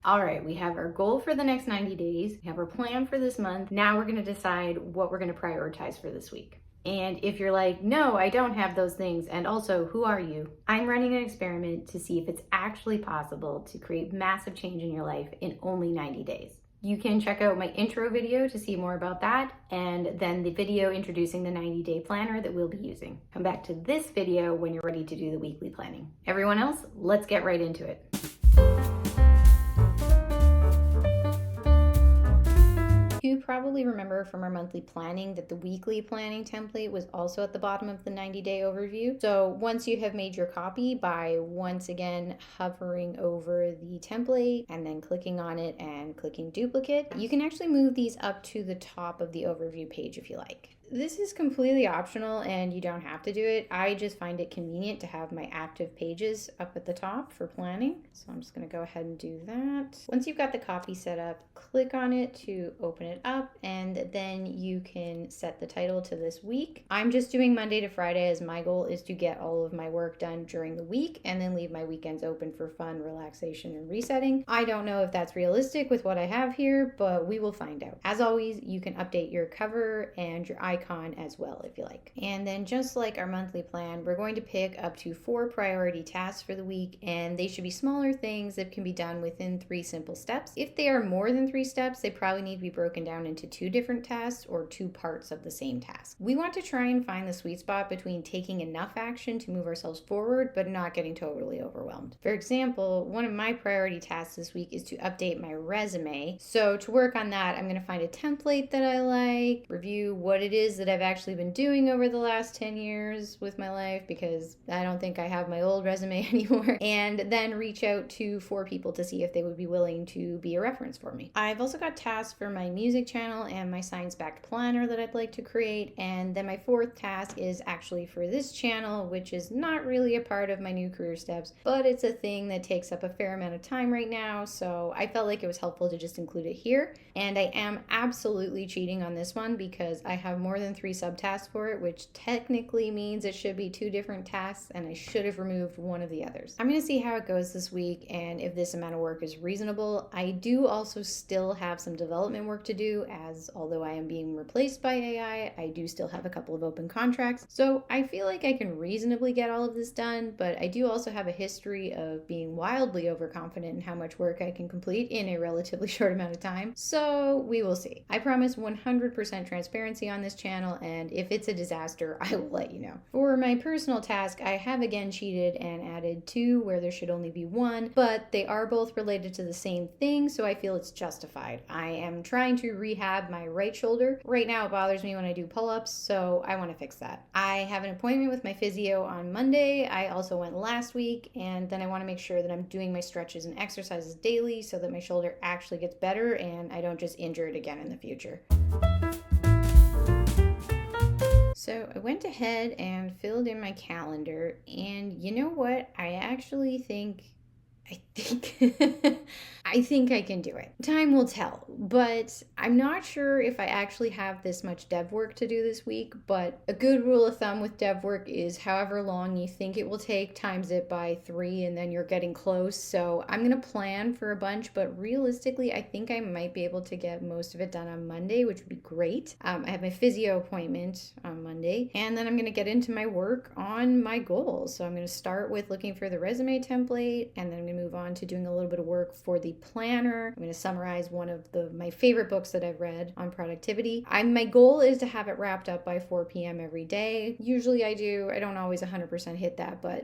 All right, we have our goal for the next 90 days. We have our plan for this month. Now we're going to decide what we're going to prioritize for this week. And if you're like, no, I don't have those things, and also, who are you? I'm running an experiment to see if it's actually possible to create massive change in your life in only 90 days. You can check out my intro video to see more about that, and then the video introducing the 90-day planner that we'll be using. Come back to this video when you're ready to do the weekly planning. Everyone else, let's get right into it. You probably remember from our monthly planning that the weekly planning template was also at the bottom of the 90-day overview. So once you have made your copy, by once again hovering over the template and then clicking on it and clicking duplicate, you can actually move these up to the top of the overview page if you like. This is completely optional and you don't have to do it. I just find it convenient to have my active pages up at the top for planning. So I'm just going to go ahead and do that. Once you've got the copy set up, click on it to open it up, and then you can set the title to this week. I'm just doing Monday to Friday as my goal is to get all of my work done during the week and then leave my weekends open for fun, relaxation, and resetting. I don't know if that's realistic with what I have here, but we will find out. As always, you can update your cover and your icon as well if you like. And then just like our monthly plan, we're going to pick up to 4 priority tasks for the week, and they should be smaller things that can be done within 3 simple steps. If they are more than 3 steps, they probably need to be broken down into 2 different tasks or 2 parts of the same task. We want to try and find the sweet spot between taking enough action to move ourselves forward but not getting totally overwhelmed. For example, one of my priority tasks this week is to update my resume. So to work on that, I'm going to find a template that I like, review what it is that I've actually been doing over the last 10 years with my life, because I don't think I have my old resume anymore, and then reach out to 4 people to see if they would be willing to be a reference for me. I've also got tasks for my music channel and my science-backed planner that I'd like to create, and then my 4th task is actually for this channel, which is not really a part of my new career steps, but it's a thing that takes up a fair amount of time right now, so I felt like it was helpful to just include it here. And I am absolutely cheating on this one because I have more than 3 subtasks for it, which technically means it should be 2 different tasks, and I should have removed one of the others. I'm going to see how it goes this week and if this amount of work is reasonable. I do also still have some development work to do, as although I am being replaced by AI, I do still have a couple of open contracts. So I feel like I can reasonably get all of this done, but I do also have a history of being wildly overconfident in how much work I can complete in a relatively short amount of time. So we will see. I promise 100% transparency on this channel, and if it's a disaster, I will let you know. For my personal task, I have again cheated and added 2 where there should only be 1, but they are both related to the same thing, so I feel it's justified. I am trying to rehab my right shoulder. Right now it bothers me when I do pull-ups, so I want to fix that. I have an appointment with my physio on Monday. I also went last week, and then I want to make sure that I'm doing my stretches and exercises daily so that my shoulder actually gets better and I don't just injure it again in the future. So I went ahead and filled in my calendar, and you know what? I think I can do it. Time will tell, but I'm not sure if I actually have this much dev work to do this week, but a good rule of thumb with dev work is however long you think it will take, times it by 3, and then you're getting close. So I'm going to plan for a bunch, but realistically, I think I might be able to get most of it done on Monday, which would be great. I have my physio appointment on Monday, and then I'm going to get into my work on my goals. So I'm going to start with looking for the resume template, and then I'm going to move on to doing a little bit of work for the planner. I'm going to summarize one of my favorite books that I've read on productivity. My goal is to have it wrapped up by 4 p.m. every day. Usually I do. I don't always 100% hit that, but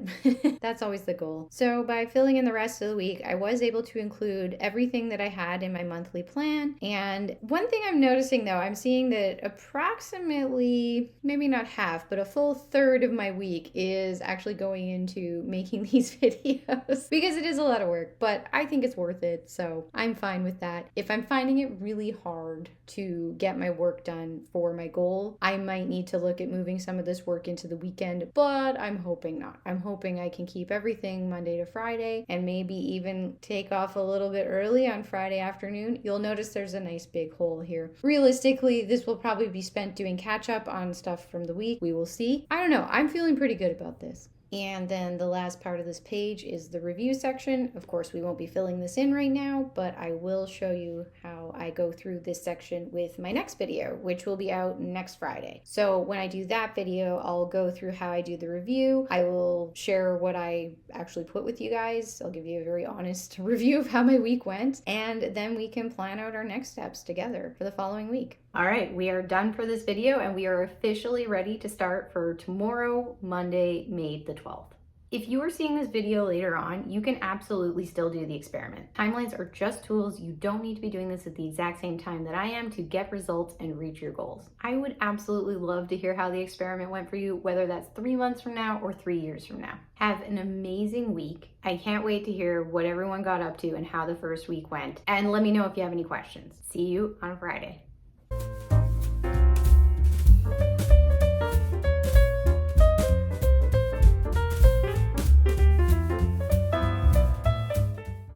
that's always the goal. So by filling in the rest of the week, I was able to include everything that I had in my monthly plan. And one thing I'm noticing though, I'm seeing that approximately, maybe not half, but a full third of my week is actually going into making these videos because it is a lot of work, but I think it's worth it. So I'm fine with that. If I'm finding it really hard to get my work done for my goal, I might need to look at moving some of this work into the weekend, but I'm hoping not. I'm hoping I can keep everything Monday to Friday and maybe even take off a little bit early on Friday afternoon. You'll notice there's a nice big hole here. Realistically, this will probably be spent doing catch up on stuff from the week. We will see. I don't know. I'm feeling pretty good about this. And then the last part of this page is the review section. Of course, we won't be filling this in right now, but I will show you how I go through this section with my next video, which will be out next Friday. So when I do that video, I'll go through how I do the review. I will share what I actually put with you guys. I'll give you a very honest review of how my week went, and then we can plan out our next steps together for the following week. All right, we are done for this video and we are officially ready to start for tomorrow, Monday, May the 12th. If you are seeing this video later on, you can absolutely still do the experiment. Timelines are just tools. You don't need to be doing this at the exact same time that I am to get results and reach your goals. I would absolutely love to hear how the experiment went for you, whether that's 3 months from now or 3 years from now. Have an amazing week. I can't wait to hear what everyone got up to and how the first week went. And let me know if you have any questions. See you on Friday.